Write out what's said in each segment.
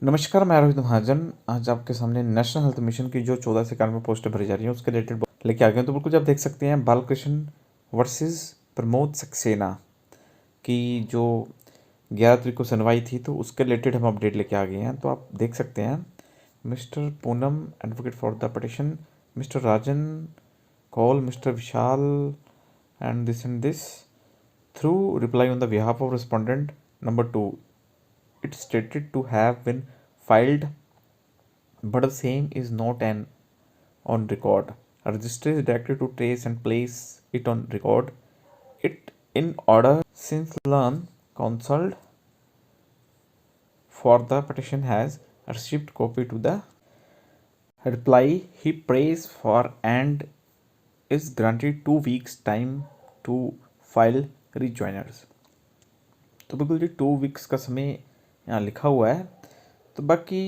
नमस्कार, मैं रोहित महाजन। आज आपके सामने नेशनल हेल्थ मिशन की जो 14 से 91 पोस्टें भरी जा रही हैं उसके रिलेटेड लेके आ गए हैं। तो बिल्कुल आप देख सकते हैं बालकृष्ण वर्सेस प्रमोद सक्सेना की जो 11 तारीख को सुनवाई थी, तो उसके रिलेटेड हम अपडेट लेके आ गए हैं। तो आप देख सकते हैं mister Poonam advocate for the petition, mister Rajan call mister Vishal and this through reply on the behalf of respondent number 2, it stated to have been filed, but the same is not an on record. A register is directed to trace and place it on record. It in order since learn counsel for the petition has received copy to the reply he prays for and is granted 2 weeks time to file rejoinders. तो बिल्कुल जी 2 weeks का समय यहाँ लिखा हुआ है। तो बाकी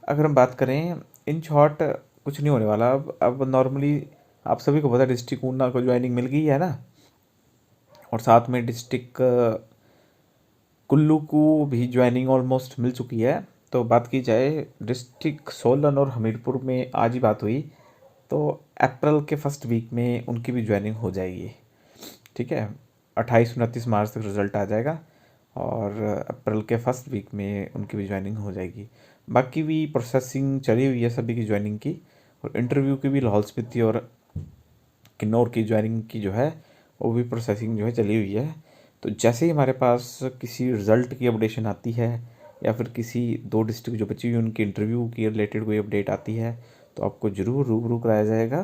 अगर हम बात करें इन शॉर्ट कुछ नहीं होने वाला। अब नॉर्मली आप सभी को पता है डिस्ट्रिक्ट ऊना को ज्वाइनिंग मिल गई है ना, और साथ में डिस्ट्रिक्ट कुल्लू को भी ज्वाइनिंग ऑलमोस्ट मिल चुकी है। तो बात की जाए डिस्ट्रिक्ट सोलन और हमीरपुर में आज ही बात हुई, तो अप्रैल के फर्स्ट वीक में उनकी भी ज्वाइनिंग हो जाएगी। ठीक है, 28-29 मार्च तक रिज़ल्ट आ जाएगा और अप्रैल के फर्स्ट वीक में उनकी भी ज्वाइनिंग हो जाएगी। बाकी भी प्रोसेसिंग चली हुई है सभी की ज्वाइनिंग की, और इंटरव्यू की भी लाहौल स्पीति और किन्नौर की ज्वाइनिंग की जो है वो भी प्रोसेसिंग जो है चली हुई है। तो जैसे ही हमारे पास किसी रिज़ल्ट की अपडेशन आती है या फिर किसी 2 डिस्ट्रिक्ट जो बची हुई उनकी इंटरव्यू की रिलेटेड कोई अपडेट आती है तो आपको ज़रूर रूबरू कराया जाएगा।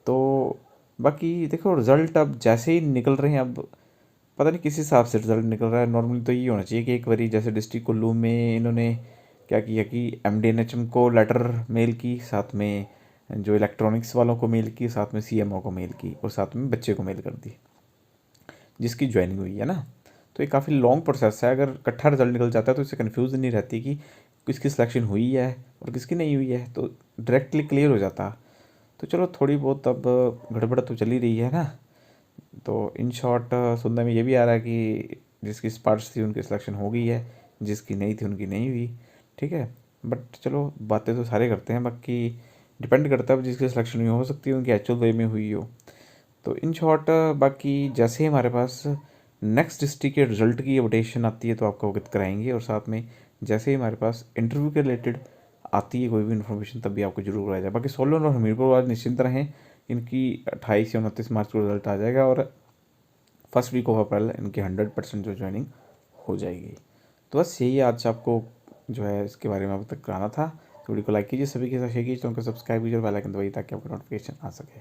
तो बाकी देखो रिज़ल्ट अब जैसे ही निकल रहे हैं, अब पता नहीं किस हिसाब से रिज़ल्ट निकल रहा है। नॉर्मली तो ये होना चाहिए कि एक बारी जैसे डिस्ट्रिक्ट कुल्लू में इन्होंने क्या किया कि MDNHM को लेटर मेल की, साथ में जो इलेक्ट्रॉनिक्स वालों को मेल की, साथ में CMO को मेल की और साथ में बच्चे को मेल कर दी जिसकी ज्वाइनिंग हुई है ना। तो ये काफ़ी लॉन्ग प्रोसेस है। अगर इकट्ठा रिजल्ट निकल जाता है तो इससे कन्फ्यूज़न नहीं रहती कि किसकी सिलेक्शन हुई है और किसकी नहीं हुई है, तो डायरेक्टली क्लियर हो जाता। तो चलो थोड़ी बहुत अब गड़बड़ तो चली रही है ना। तो इन शॉर्ट सुनने में ये भी आ रहा है कि जिसकी स्पार्श थी उनकी सिलेक्शन हो गई है, जिसकी नहीं थी उनकी नहीं हुई। ठीक है, बट चलो बातें तो सारे करते हैं, बाकी डिपेंड करता है जिसकी सिलेक्शन हुई हो सकती है उनकी एक्चुअल वे में हुई हो। तो इन शॉर्ट बाकी जैसे ही हमारे पास नेक्स्ट डिस्ट्रिक्ट के रिजल्ट की अपडेशन आती है तो आपको अवगत कराएंगे, और साथ में जैसे ही हमारे पास इंटरव्यू के रिलेटेड आती है कोई भी इन्फॉर्मेशन तब भी आपको जरूर कराया जाए। बाकी सोलन और हमीरपुर आज निश्चिंत रहें, इनकी 28 या 29 मार्च को रिजल्ट आ जाएगा और फर्स्ट वीक ऑफ अप्रैल इनकी 100% जो ज्वाइनिंग हो जाएगी। तो बस यही आज आपको जो है इसके बारे में अब तक कराना था। तो वीडियो को लाइक कीजिए, सभी के साथ शेयर कीजिए, चैनल को सब्सक्राइब कीजिए और बेल आइकन दबाइए ताकि आपको नोटिफिकेशन आ सके।